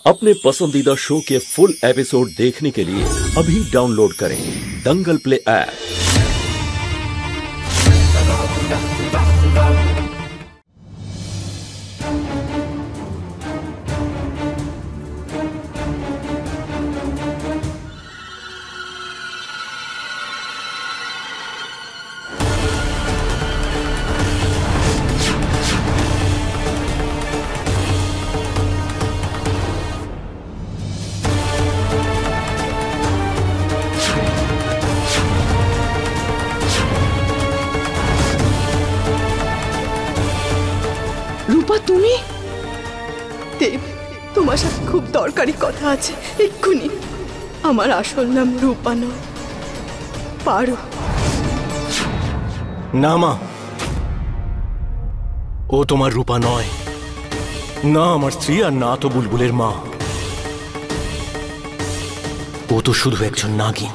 अपने पसंदीदा शो के फुल एपिसोड देखने के लिए अभी डाउनलोड करें दंगल प्ले ऐप। রূপা, তুমি? দেব, তোমার সাথে খুব দরকারি কথা আছে এক্ষুনি। আমার আসল নাম রূপা নয়, পারো। না মা, ও তোমার রূপা নয়, না আমার স্ত্রী, আর না তো বুলবুলের মা। ও তো শুধু একজন নাগিন।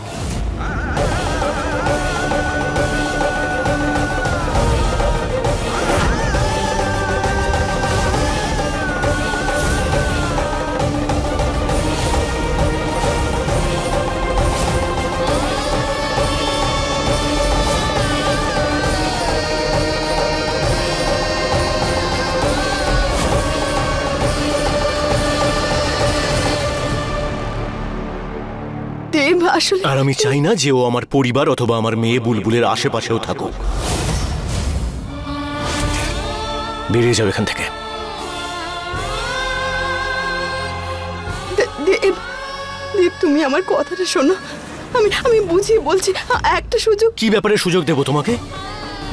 আর আমি চাই না যে ও আমার পরিবার অথবা আমার মেয়ে বুলবুলের আশেপাশেও থাকুক। বেরিয়ে যাও এখান থেকে। দেব, তুমি আমার কথাটা শোনো। আমি বুঝিয়ে বলছি, একটা সুযোগ। কি ব্যাপারে সুযোগ দেব তোমাকে,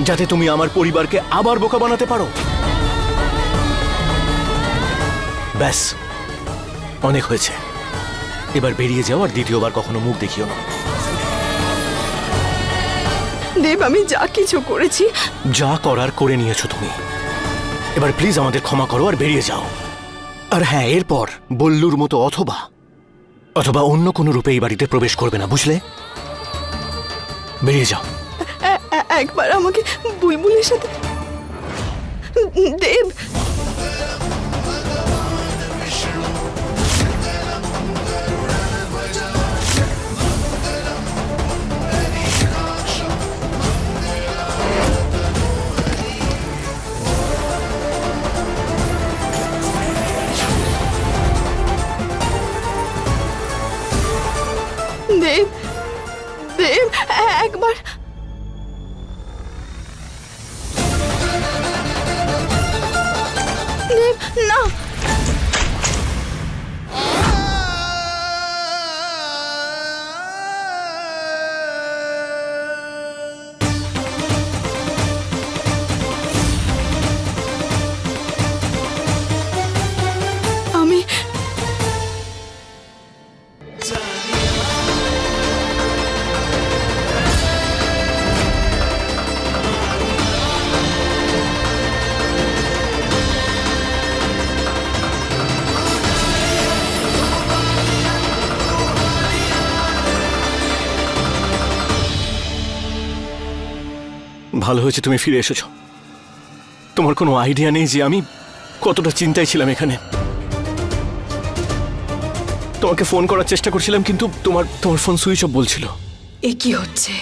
যাতে তুমি আমার পরিবারকে আবার বোকা বানাতে পারো? ব্যাস, অনেক হয়েছে। এবার বেরিয়ে যাও, আর দ্বিতীয়বার কখনো মুখ দেখিও না। দেব, আমি যা কিছু করেছি, যা করার করে নিয়েছো তুমি। এবার প্লিজ আমাদের ক্ষমা করো আর বেরিয়ে যাও। আর হ্যাঁ, এরপর বল্লুর মতো অথবা অন্য কোনো রূপে এই বাড়িতে প্রবেশ করবে না, বুঝলে? বেরিয়ে যাও। একবার আমাকে বুলবুলের সাথে। দেব, দেব, দেব, একবার। দেব, না। ভালো হয়েছে তুমি ফিরে এসেছো। তোমার কোনো আইডিয়া নেই যে আমি কতটা চিন্তায় ছিলাম এখানে। তোমাকে ফোন করার চেষ্টা করছিলাম, কিন্তু তোমার ফোন সুইচ অফ বলছিল। এ কি হচ্ছে?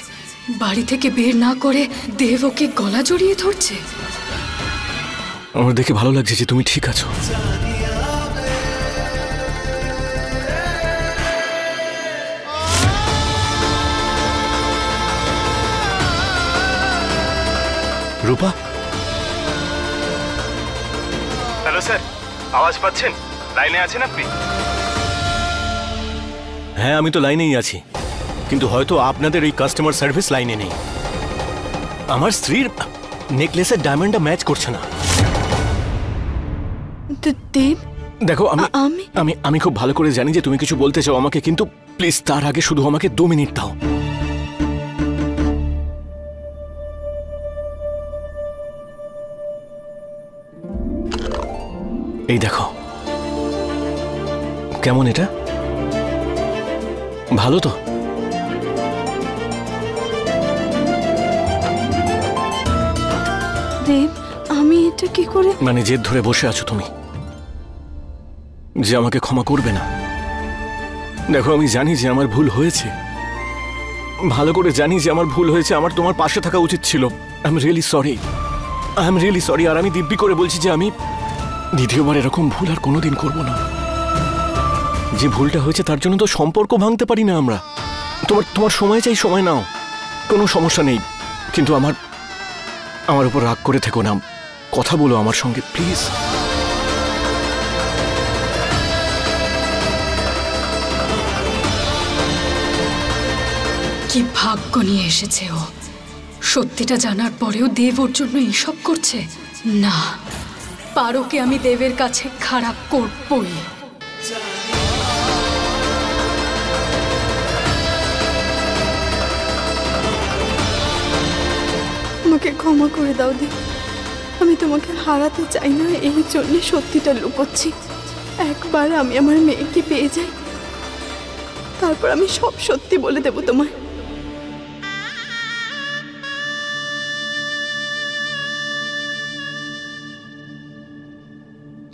বাড়ি থেকে বের না করে দেব ওকে গলা জড়িয়ে ধরছে। আমার দেখে ভালো লাগছে যে তুমি ঠিক আছো। রূপা, হ্যালো স্যার, আওয়াজ পাচ্ছেন? লাইনে আছেন আপনি? হ্যাঁ, আমি তো লাইনেই আছি, কিন্তু হয়তো আপনাদের এই কাস্টমার সার্ভিস লাইনে নেই। আমার স্ত্রীর নেকলেসের ডায়মন্ডটা ম্যাচ করছে না। দেব, দেখো, আমি খুব ভালো করে জানি যে তুমি কিছু বলতে চাও আমাকে, কিন্তু প্লিজ তার আগে শুধু আমাকে 2 মিনিট দাও। এই দেখো, কেমন এটা? ভালো তো? দেব, আমি এটা কি করে? মানে জেদ ধরে বসে আছো তুমি? যে আমাকে ক্ষমা করবে না। দেখো, আমি জানি যে আমার ভুল হয়েছে, ভালো করে জানি যে আমার ভুল হয়েছে। আমার তোমার পাশে থাকা উচিত ছিল। I am really sorry. আর আমি দিব্যি করে বলছি যে আমি দ্বিতীয়বার এরকম ভুল আর কোনোদিন করব না। যে ভুলটা হয়েছে তার জন্য তো সম্পর্ক ভাঙতে পারি না আমরা। তোমার সময় চাই, সময় নাও, কোনো সমস্যা নেই। কিন্তু আমার উপর রাগ করে থেকো না। কথা বলো আমার সঙ্গে প্লিজ। কি ভাগ্য নিয়ে এসেছে ও। সত্যিটা জানার পরেও দেব ওর জন্য এইসব করছে। না, পারোকে আমি দেবের কাছে খারাপ করবই। আমাকে ক্ষমা করে দাও দেব। আমি তোমাকে হারাতে চাই না, এই জন্য সত্যিটা লুকোচ্ছি। একবার আমি আমার মেয়েকে পেয়ে যাই, তারপর আমি সব সত্যি বলে দেব তোমায়।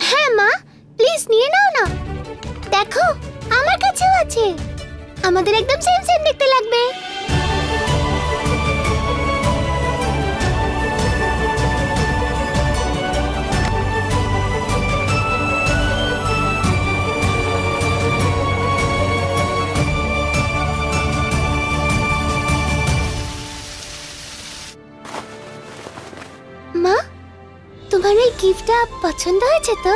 হ্যাঁ মা, প্লিজ নিয়ে নাও না। দেখো, আমার কাছেও আছে। আমাদের একদম সেম সেম দেখতে লাগবে। মা, তোমার এই গিফটটা পছন্দ হয়েছে তো?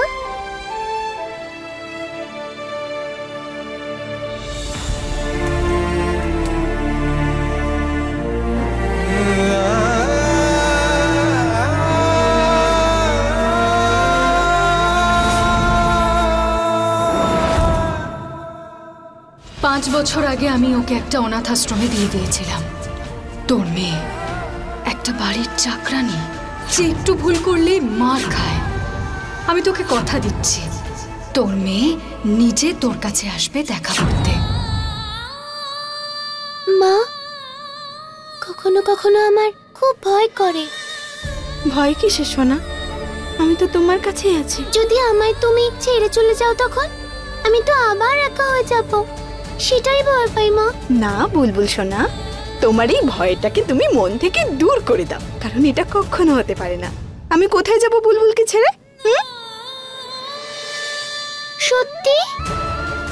পাঁচ বছর আগে আমি ওকে একটা অনাথ আশ্রমে দিয়ে দিয়েছিলাম। তোর মেয়ে একটা বাড়ির চাকরানি, যে একটু ভুল করলেই মার খায়। আমি তোকে কথা দিচ্ছি, তোর মেয়ে নিজে তোর কাছে আসবে দেখা করতে। মা, কখনো কখনো আমার খুব ভয় করে। ভয় কিসের সোনা? আমি তো তোমার কাছেই আছি। যদি আমায় তুমি ছেড়ে চলে যাও তখন আমি তো আবার একা হয়ে যাব, সেটাই ভয় পাই মা। না বুলবুল সোনা, তোমার এই ভয়টাকে তুমি মন থেকে দূর করে দাও, কারণ এটা কখনো হতে পারে না। আমি কোথায় যাব বুলবুলকে ছেড়ে? সত্যি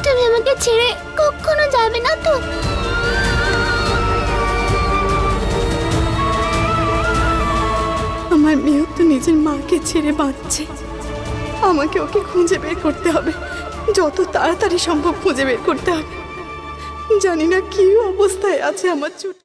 তুমি আমাকে ছেড়ে কখনো যাবে না তো? আমার মেয়েও তো নিজের মাকে ছেড়ে বাঁচছে। আমাকে ওকে খুঁজে বের করতে হবে, যত তাড়াতাড়ি সম্ভব খুঁজে বের করতে হবে। জানি না কি অবস্থায় আছে আমার ছোট।